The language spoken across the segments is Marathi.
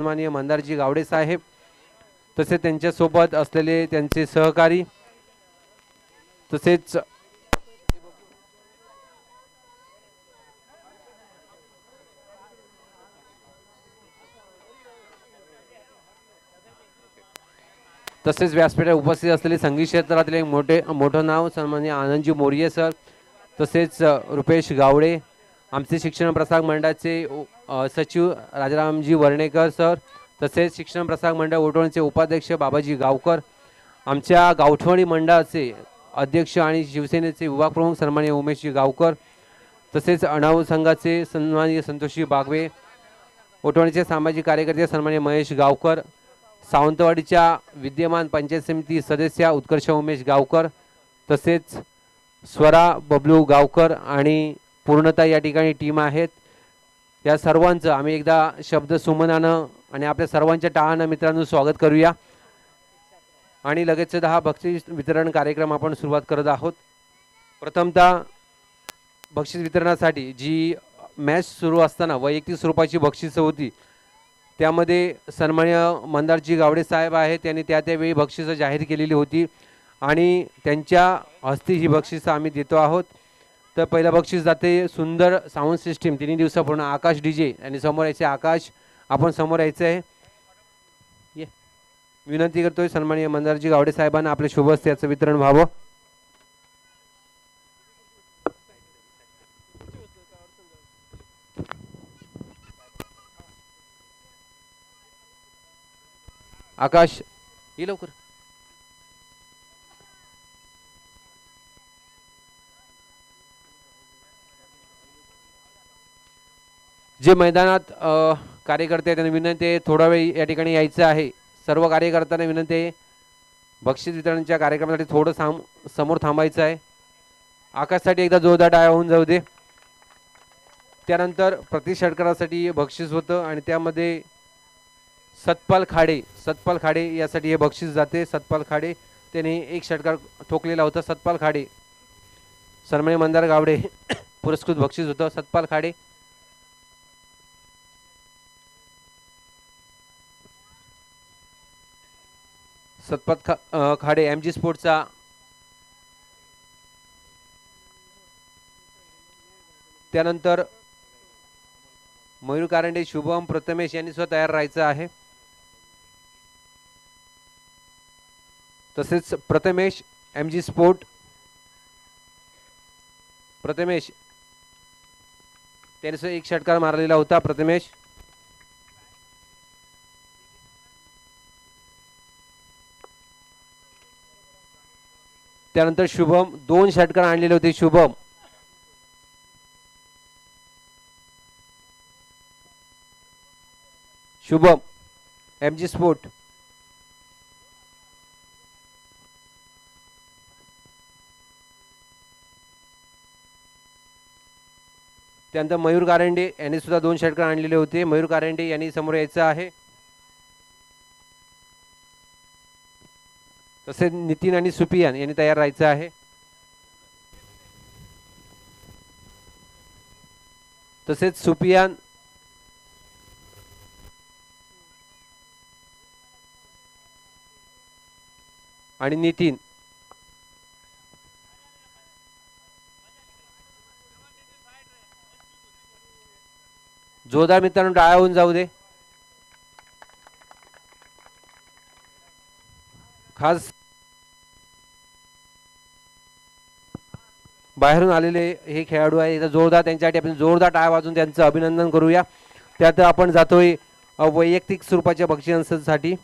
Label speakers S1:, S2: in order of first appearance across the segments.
S1: सन्माननीय मंदारजी गावडे साहेब तसेच त्यांच्यासोबत असलेले त्यांचे सहकारी तसेच व्यासपीठावर उपस्थित असलेले संगीत क्षेत्रातील एक मोठं नाव सन्माननीय आनंदजी मोरिये सर तसेच रुपेश गावडे आमचे शिक्षण प्रसारक मंडळाचे सचिव राजारामजी वर्णेकर सर तसेच शिक्षण प्रसारक मंडळ ओटवणीचे उपाध्यक्ष बाबाजी गावकर आमच्या गावठवणी मंडळाचे अध्यक्ष आणि शिवसेनेचे विभाग प्रमुख सन्माननीय उमेशजी गावकर तसेच अणाऊ संघाचे सन्माननीय संतोषजी बागवे ओटवणीचे सामाजिक कार्यकर्ते सन्माननीय महेश गावकर सावंतवाडीच्या विद्यमान पंचायत समिती सदस्य उत्कर्ष उमेश गावकर तसेच स्वरा बबलू गावकर आणि पूर्णता या ठिकाणी टीम आहेत। या सर्वांचं आम्ही एकदा शब्द सुमनानं आणि आपल्या सर्वांच्या टाळानं मित्रांनो स्वागत करूया आणि लगेच 10 बक्षीस वितरण कार्यक्रम आपण सुरुवात करत आहोत। प्रथमतः बक्षीस वितरणासाठी जी मॅच सुरू असताना वैयक्तिक स्वरूपाची बक्षिसं होती त्यामध्ये सन्माननीय मंदारजी गावडे साहेब आहेत त्यांनी त्यावेळी बक्षिसं जाहीर केलेली होती आणि त्यांच्या हस्ते ही बक्षिसं आम्ही देतो आहोत। तर पहिलं बक्षीस जाते सुंदर साऊंड सिस्टीम 3 दिवसापूर्वी आकाश डीजे आणि समोर यायचे आकाश आपण समोर यायचं आहे। विनंती करतोय सन्माननीय मंदारजी गावडे साहेबांना आपले शुभ हस्ते याचं वितरण व्हावं। आकाश ये लवकर। जे मैदानात कार्यकर्ते त्यांना विनंती आहे थोडा वेळ या ठिकाणी यायचं आहे। सर्व कार्यकर्त्यांना विनंती आहे बक्षीस वितरणाच्या कार्यक्रमासाठी थोडं समोर थांबायचं आहे। आकाशसाठी एकदा जोरदार टाळ्या होऊन जाऊ दे। त्यानंतर प्रति षटकारासाठी बक्षीस होतं आणि त्यामध्ये सतपाल खाडे यासाठी हे बक्षीस जाते। सतपाल खाडे त्यांनी एक षटकार ठोकलेला होता। सतपाल खाडे सन्माननीय मंदार गावडे पुरस्कृत बक्षीस होतं। सतपाल खाडे खाडे एमजी स्पोर्ट्सचा त्यानंतर मयूर कारंडे शुभम प्रथमेश यांनी सुद्धा तयार राहायचं आहे। तसेच प्रथमेश एमजी स्पोर्ट प्रथमेश त्याने एक षटकार मारलेला होता। प्रथमेश त्यानंतर शुभम 2 षटकार आणलेले होते। शुभम एमजी स्पोर्ट त्यानंतर मयूर कारंडे यांनी सुद्धा 2 षटकार आणलेले होते। मयूर कारंडे यांनी समोर यायचं आहे। तसेच नितीन आणि सुपियान यांनी तयार राहायचं आहे। तसेच सुपियान आणि नितीन जोरदार मित्रांनो टाळ्या होऊन जाऊ दे। खास बाहेरून आलेले हे खेळाडू आहे जोरदार त्यांच्यासाठी आपण जोरदार टाळ्या वाजवून त्यांचं अभिनंदन करूया। त्यात आपण जातोय वैयक्तिक स्वरूपाच्या बक्षिसांसाठी।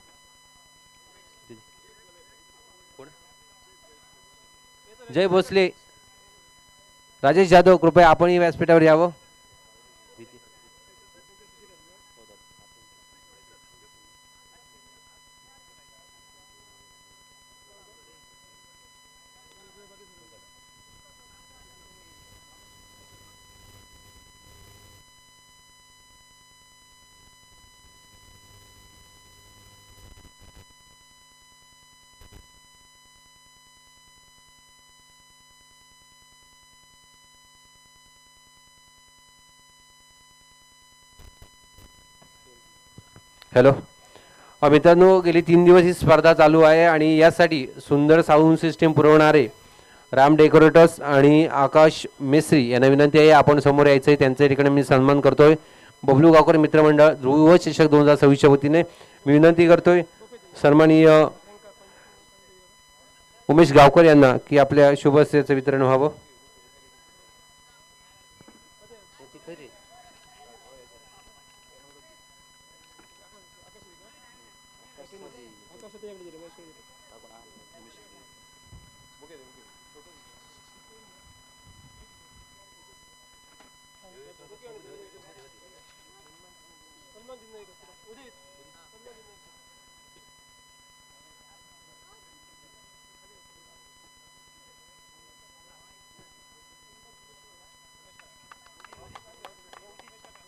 S1: जय भोसले राजेश जाधव कृपया आपणही व्यासपीठावर यावं। हॅलो. मित्रांनो, गेली 3 दिवस ही स्पर्धा चालू आहे आणि यासाठी सुंदर साऊंड सिस्टीम पुरवणारे राम डेकोरेटर्स आणि आकाश मिस्त्री यांना विनंती आहे आपण समोर यायचं आहे. त्यांच्या ठिकाणी मी सन्मान करतोय. बबलू गावकर मित्रमंडळ ध्रुव चषक 2026च्या वतीने मी विनंती करतोय सन्माननीय उमेश गावकर यांना की आपल्या शुभहस्तेचं वितरण व्हावं.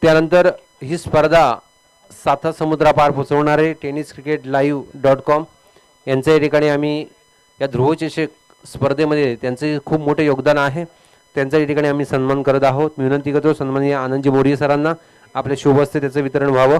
S1: त्यानंतर ही स्पर्धा साता समुद्रापार पोचवणारे टेनिस क्रिकेट लाईव्ह.com यांच्या या ठिकाणी आम्ही या ध्रुवचषक स्पर्धेमध्ये त्यांचे खूप मोठे योगदान आहे. त्यांच्या या ठिकाणी आम्ही सन्मान करत आहोत. मी विनंती करतो सन्माननीय आनंदजी मोरिये सरांना आपल्या शुभ हस्ते त्याचं वितरण व्हावं.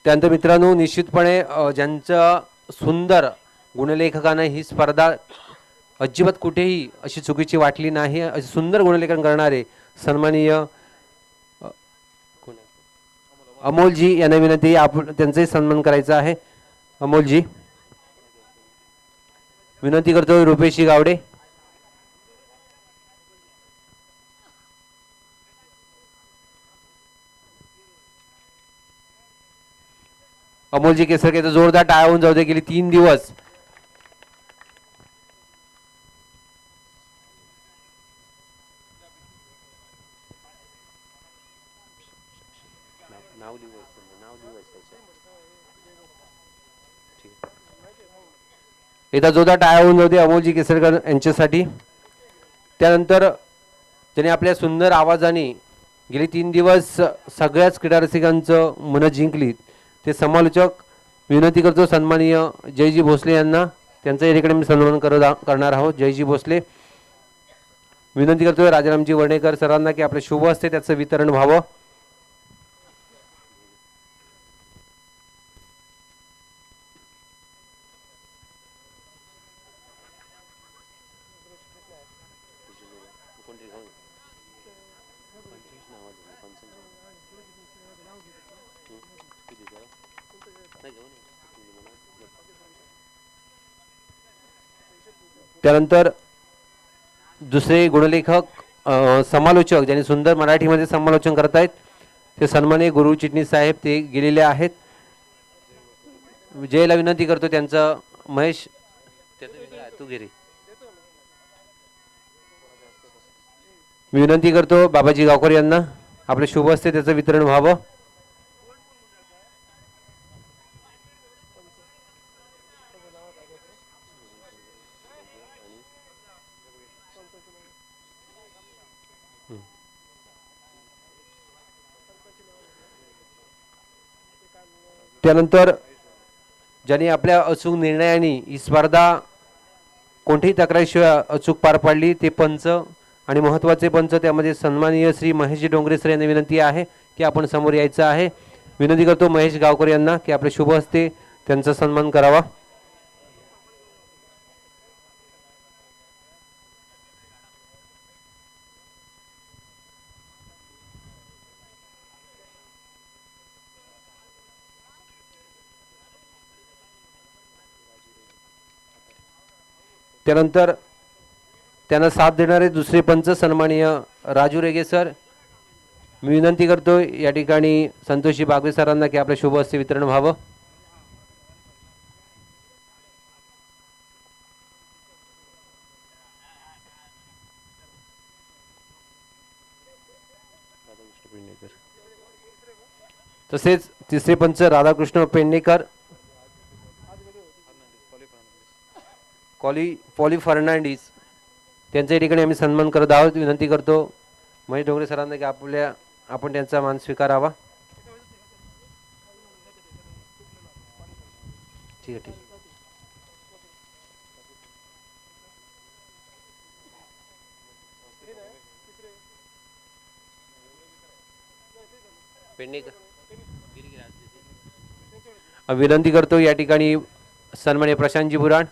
S1: त्यानंतर मित्रांनो, निश्चितपणे ज्यांचं सुंदर गुणलेखकानं ही स्पर्धा अजिबात कुठेही अशी चुकीची वाटली नाही, अशी सुंदर गुणलेखन करणारे सन्माननीय अमोलजी यांना विनंती आपण त्यांचाही सन्मान करायचा आहे. अमोलजी विनंती करतो. रुपेशी गावडे, अमोलजी केसरकर जोरदार टाळ्या होऊन जाऊ दे. गेली 3 दिवस एकदा जोरदार टाळ्या होऊन जाऊ दे अमोलजी केसरकर यांच्यासाठी. त्यानंतर त्यांनी आपल्या सुंदर आवाजाने गेली 3 दिवस सगळ्याच क्रीडा रसिकांचं मन जिंकली. ते समालोचक विनंती करतो सन्माननीय जयजी भोसले यांना, त्यांचा या ठिकाणी मी सन्मान करणार आहोत. जयजी भोसले विनंती करतोय राजारामजी वर्णेकर सरांना की आपल्या शुभ हस्ते त्याचं वितरण व्हावं. त्यानंतर दुसरे गुणलेखक समालोचक ज्यांनी सुंदर मराठीमध्ये समालोचन करत आहेत ते सन्माननीय गुरु चिटणीस साहेब, ते गेलेले आहेत. जयला विनंती करतो त्यांचं महेश तू गिरी मी विनंती करतो बाबाजी गावकर यांना आपल्या शुभ हस्ते त्याचं वितरण व्हावं. त्यानंतर ज्यांनी आपल्या अचूक निर्णयाने ही स्पर्धा कोणत्याही तक्रारीशिवाय अचूक पार पाडली ते पंच आणि महत्त्वाचे पंच, त्यामध्ये सन्माननीय श्री महेशजी डोंगरे सर यांना विनंती आहे की आपण समोर यायचं आहे. विनंती करतो महेश गावकर यांना की आपल्या शुभ हस्ते त्यांचा सन्मान करावा. त्यानंतर त्यांना साथ देणारे दुसरे पंच सन्माननीय राजू रेगे सर, मी विनंती करतो या ठिकाणी संतोषी बागवे सरांना की आपल्या शुभ हस्ते वितरण व्हावं. तसेच तिसरे पंच राधाकृष्ण पेडणेकर, पॉली फर्नांडिस त्यांच्या या ठिकाणी आम्ही सन्मान करत आहोत. विनंती करतो महेश ढोंगरे सरांना की आपण त्यांचा मान स्वीकारावा. ठीक आहे, ठीक. विनंती करतो या ठिकाणी सन्माननीय प्रशांतजी बुराड.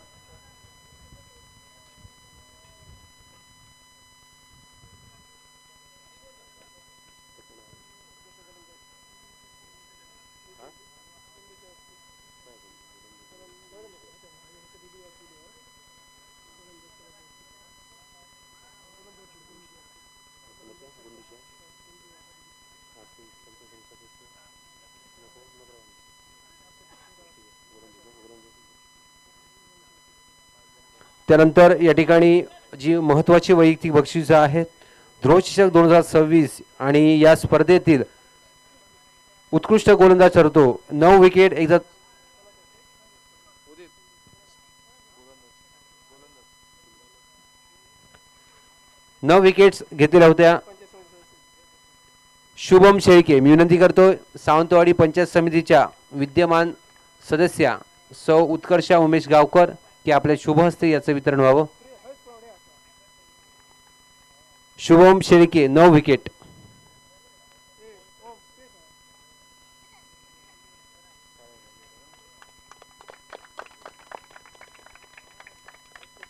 S1: त्यानंतर या ठिकाणी जी महत्त्वाची वैयक्तिक बक्षिसे आहेत, ध्रुवचषक 2026 आणि या स्पर्धेतील उत्कृष्ट गोलंदाज ठरतो. 9 विकेट एकदा 9 विकेट्स घेतलेल्या होत्या. शुभम शेळके. मी विनंती करतो सावंतवाडी पंचायत समितीच्या विद्यमान सदस्या सौ उत्कर्षा उमेश गावकर की आपल्या शुभ हस्ते याचं वितरण व्हावं. शुभम शेळके 9 विकेट.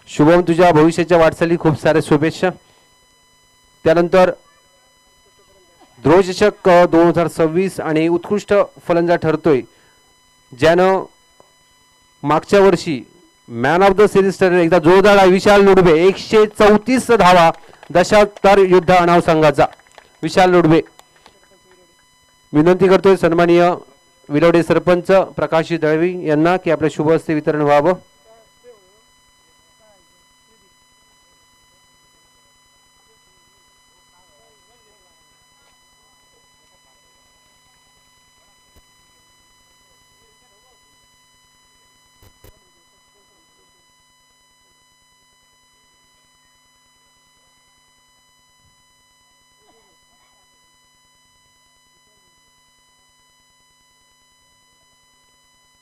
S1: शुभम तुझ्या भविष्याच्या वाटचाली खूप साऱ्या शुभेच्छा. त्यानंतर ध्रुवचषक 2026 आणि उत्कृष्ट फलंदाज ठरतोय ज्यानं मागच्या वर्षी मॅन ऑफ द सिरीज ठरले. एकदा जोरदार विशाल लुडबे 134 धावा दशावतार योद्धा अनाव संघाचा विशाल लुडबे. विनंती करतोय सन्माननीय विलवडे सरपंच प्रकाशी दळवी यांना की आपल्या शुभ हस्ते वितरण व्हावं.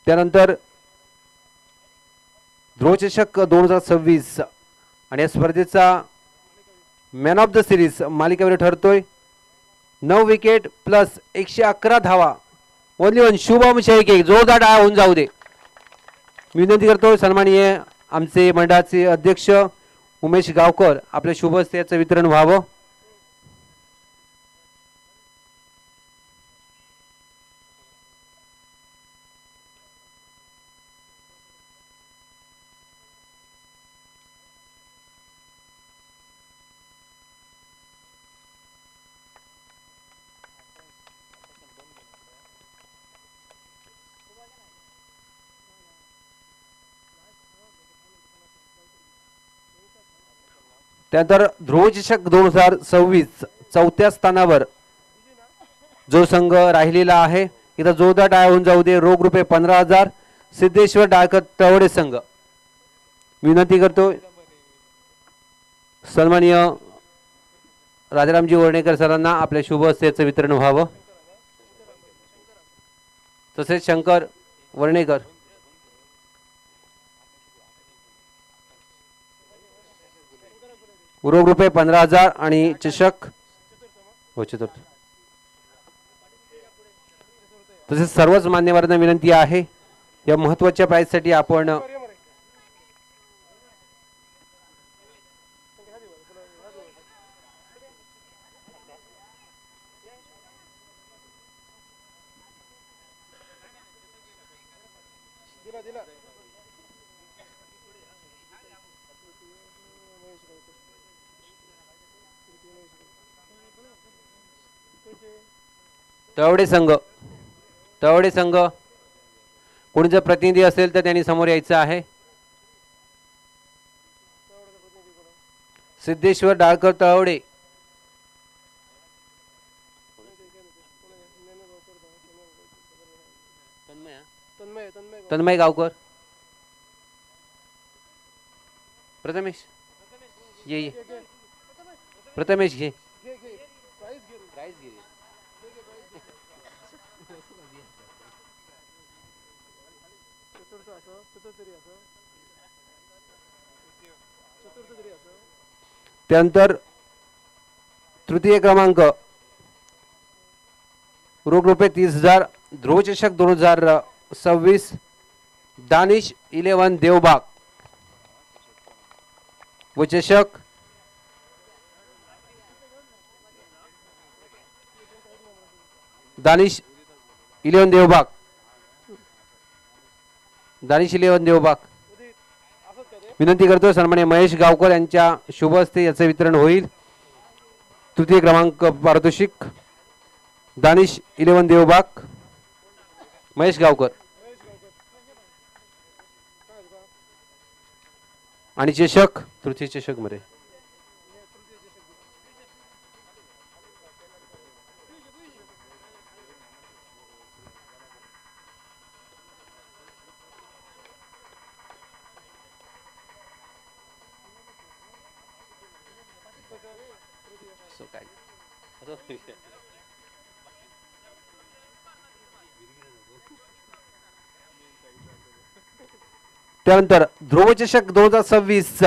S1: त्यानंतर ध्रुवचषक 2026 आणि या स्पर्धेचा मॅन ऑफ द सिरीज मालिकावीर ठरतोय 9 विकेट प्लस 111 धावा ओनली वन शुभम शेळके. जोरदार डाळा होऊन जाऊ दे. विनंती करतो सन्माननीय आमचे मंडळाचे अध्यक्ष उमेश गावकर आपल्या शुभ हस्ते याचं वितरण व्हावं. त्यानंतर ध्रुवचषक 2026 चौथ्या स्थानावर जो संघ राहिलेला आहे इथं जोरदार डाय होऊन जाऊ दे. रोख रुपये 15,000 सिद्धेश्वर डाळकर तवडे संघ. विनंती करतो सन्माननीय राजारामजी वर्णेकर सरांना आपल्या शुभ हस्ते वितरण व्हावं. तसेच शंकर वर्णेकर. रोख रुपये 15,000 आणि चषक हो चतुर्थ. तसेच सर्वच मान्यवरांना विनंती आहे या महत्त्वाच्या प्राइजसाठी आपण तवडे संघ कोणी जर प्रतिनिधी असेल तर त्यांनी समोर यायचं आहे. सिद्धेश्वर डाळकर तन्मय गावकर. प्रथमेश ये प्रथमेश घे. त्यानंतर तृतीय क्रमांक रोख रुपये 30,000 ध्रुव चषक 2026 दानिश 11 देवबाग व चषक दानिश 11 देवबाग. दानिश 11 देवबाग. विनंती करतो सन्माननीय महेश गावकर यांच्या शुभ हस्ते याचे वितरण होईल. तृतीय क्रमांक पारितोषिक दानिश 11 देवबाग महेश गावकर आणि चषक तृतीय चषक मध्ये त्यानंतर ध्रुव चषक 2026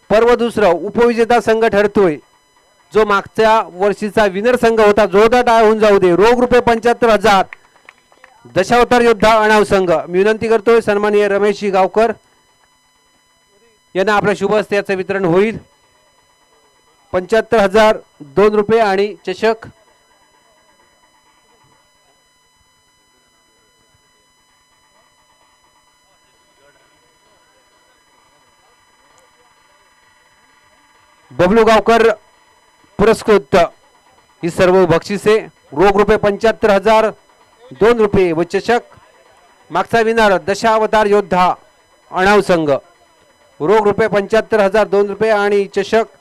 S1: पर्व दुसरं उपविजेता संघ ठरतोय जो मागच्या वर्षीचा विनर संघ होता. जोरदार टाळ्या होऊन जाऊ दे. रोख रुपये 75,000 दशावतार योद्धा अणाव संघ. मी विनंती करतोय सन्माननीय रमेश गावकर यांना आपल्या शुभ हस्ते याचे वितरण होईल. 75,002 रुपये आणि चषक बबलू गावकर पुरस्कृत ही सर्व बक्षिसे. रोख रुपये 75,002 रुपये व चषक मागचा विनर दशावतार योद्धा अणाव संघ. रोख रुपये 75,002 रुपये आणि चषक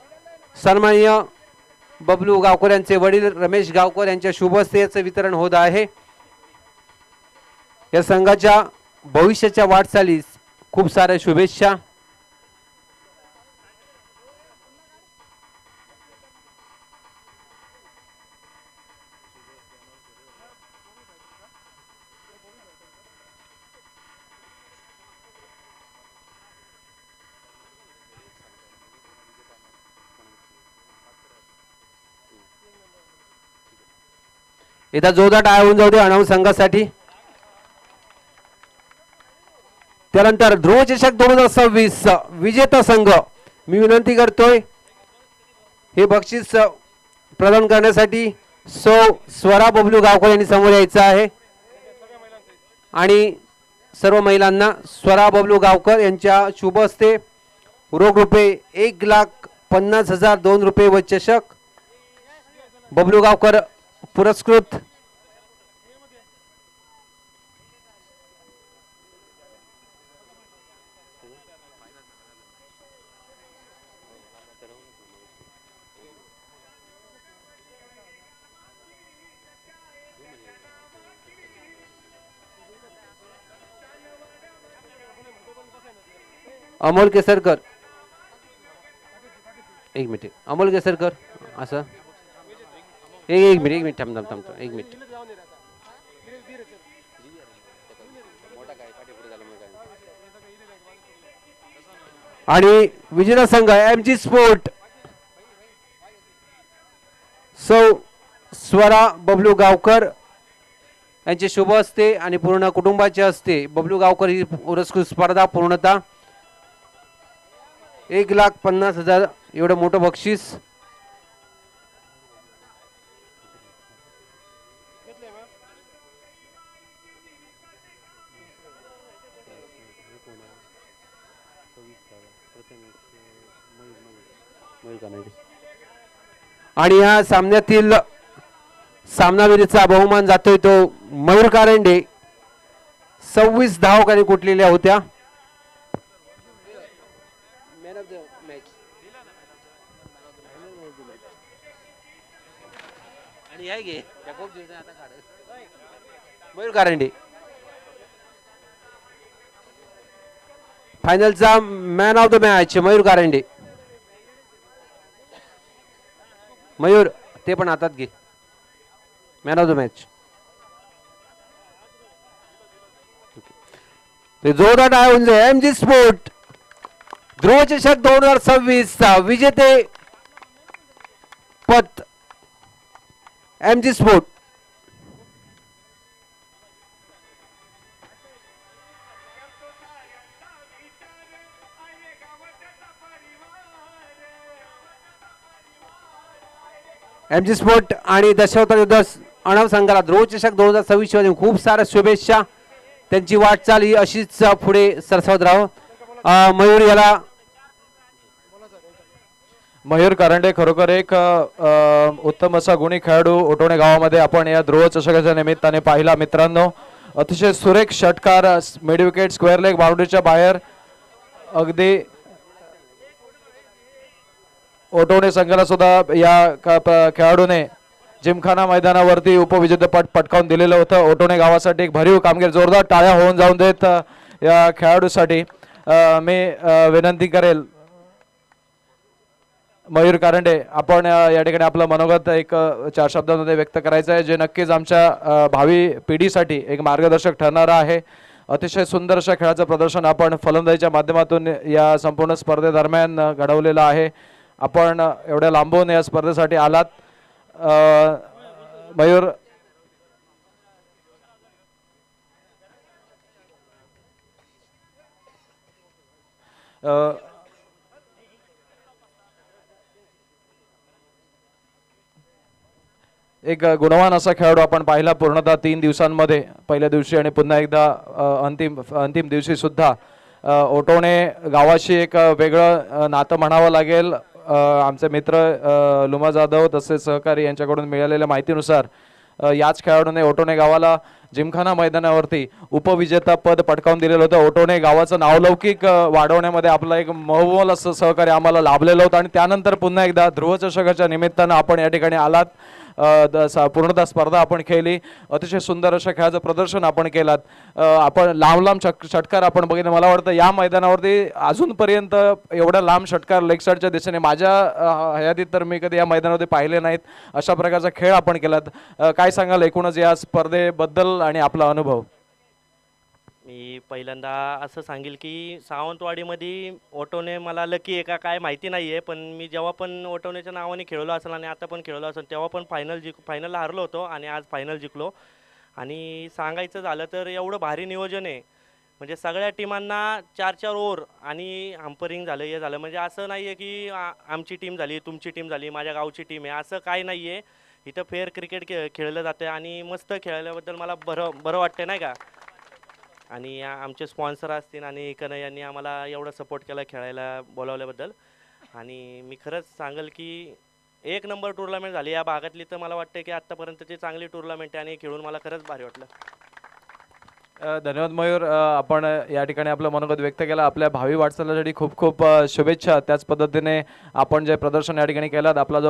S1: सन्माननीय बबलू गावकर यांचे वडील रमेश गावकर यांच्या शुभ हस्ते याचे वितरण होत आहे. या संघाच्या भविष्याच्या वाटचालीस खूप साऱ्या शुभेच्छा. इथं जोरदार टाळ्या होऊन जाऊ दे अणाव संघासाठी. त्यानंतर ध्रुव चषक 2026 विजेता संघ. मी विनंती करतोय हे बक्षीस प्रदान करण्यासाठी स्वरा बबलू गावकर यांनी समोर यायचं आहे आणि सर्व महिलांना स्वरा बबलू गावकर यांच्या शुभ हस्ते रोख रुपये 1,50,002 रुपये व चषक बबलू गावकर पुरस्कृत अमोल केसरकर. एक मिनिट अमोल केसरकर असं एक मिनिट थांब एक मिनिट. आणि विजेता संघ MG स्पोर्ट स्वरा बबलू गावकर यांचे शुभ हस्ते आणि पूर्ण कुटुंबाचे हस्ते बबलू गावकर ही पुरस्कृत स्पर्धा पूर्णतः 1,50,000 एवढं मोठं बक्षीस. आणि या सामन्यातील सामनावीरीचा बहुमान जातोय तो मयूर कारंडे. 26 धावकांनी कुटलेल्या होत्या. मयूर कारंडे फायनलचा man of the match Mayur Karande. Mayur ते पण हातात घे. Man of the match. ते जोरदार टाळ्या होऊन जाईल. एमजी स्पोर्ट ध्रुवचषक 2026 विजेते पद एमजी स्पोर्ट. एमजी स्पोर्ट आणि दशावतार युद्ध अणव संघाला ध्रुवचषक 2026 मध्ये खूप साऱ्या शुभेच्छा. त्यांची वाटचाल ही अशीच पुढे सरसावत राहो. मयूर याला
S2: मयूर कारंडे खरोखर एक उत्तम असा गुणी खेळाडू ओटोणे गावामध्ये आपण या ध्रुव चषकाच्या निमित्ताने पाहिला. मित्रांनो अतिशय सुरेख षटकार मिड विकेट स्क्वेअर लेग बाउंड्रीच्या बाहेर अगदी ओटोणे संघाला सुद्धा या खेळाडूने जिमखाना मैदानावरती उपविजेतेपद पटकावून दिलेलं होतं. ओटोणे गावासाठी एक भरीव कामगिरी. जोरदार टाळ्या होऊन जाऊन देत या खेळाडूसाठी मी विनंती करेल मयूर कारंडे आपण या ठिकाणी आपलं मनोगत एक 4 शब्दांमध्ये व्यक्त करायचं आहे जे नक्कीच आमच्या भावी पिढीसाठी एक मार्गदर्शक ठरणार आहे. अतिशय सुंदर अशा खेळाचं प्रदर्शन आपण फलंदाजीच्या माध्यमातून या संपूर्ण स्पर्धेदरम्यान घडवलेलं आहे. आपण एवढ्या लांबून या स्पर्धेसाठी आलात मयूर. एक गुणवान असा खेळाडू आपण पाहिला पूर्णतः 3 दिवसांमध्ये. पहिल्या दिवशी आणि पुन्हा एकदा अंतिम दिवशी सुद्धा ओटोणे गावाशी एक वेगळं नातं म्हणावं लागेल. आमचे मित्र लुमा जाधव तसेच सहकारी यांच्याकडून मिळालेल्या माहितीनुसार याच खेळाडूने ओटोणे गावाला जिमखाना मैदानावरती उपविजेता पद पटकावून दिलेलं होतं. ओटोणे गावाचं नावलौकिक वाढवण्यामध्ये आपला एक मोल असं सहकार्य आम्हाला लाभलेलं होतं आणि त्यानंतर पुन्हा एकदा ध्रुव चषकाच्या निमित्तानं आपण या ठिकाणी आलात. पूर्णतः स्पर्धा आपण खेळली. अतिशय सुंदर अशा खेळाचं प्रदर्शन आपण केलात. आपण लांब षटकार आपण बघितलं. मला वाटतं या मैदानावरती अजूनपर्यंत एवढा लांब षटकार लेग साईडच्या दिशेने माझ्या हयातीत तर मी कधी या मैदानावरती पाहिले नाहीत. अशा प्रकारचा खेळ आपण केलात. काय सांगाल एकूणच या स्पर्धेबद्दल आणि आपला अनुभव?
S3: मी पहिल्यांदा असं सांगेल की सावंतवाडीमध्ये ओटोणे मला लकी आहे का काय माहिती नाही आहे, पण मी जेव्हा पण ओटोणेच्या नावाने खेळलो असेल आणि आता पण खेळलो असेल तेव्हा पण फायनलला हारलो होतो आणि आज फायनल जिंकलो. आणि सांगायचं झालं तर एवढं भारी नियोजन आहे म्हणजे सगळ्या टीमांना 4-4 ओव्हर आणि हंपरिंग झालं हे झालं. म्हणजे असं नाही आहे की आमची टीम झाली तुमची टीम झाली माझ्या गावची टीम आहे असं काय नाही आहे. इथं फेअर क्रिकेट खेळलं जातं आणि मस्त खेळल्याबद्दल मला बरं वाटतं नाही का. आणि आमचे स्पॉन्सर असतील आणि कन्हैया यांनी आम्हाला एवढा सपोर्ट केला खेळायला बोलावल्याबद्दल. आणि मी खरंच सांगेल की 1 नंबर टुर्नामेंट झाली या भागातली. तर मला वाटतं की आत्तापर्यंतची चांगली टुर्नामेंट आहे आणि खेळून मला खरंच भारी वाटलं.
S2: धन्यवाद मयूर. आपण या ठिकाणी आपलं मनोगत व्यक्त केलं. आपल्या भावी वाटचालीसाठी खूप खूप शुभेच्छा. त्याच पद्धतीने आपण जे प्रदर्शन या ठिकाणी केलं आपला जो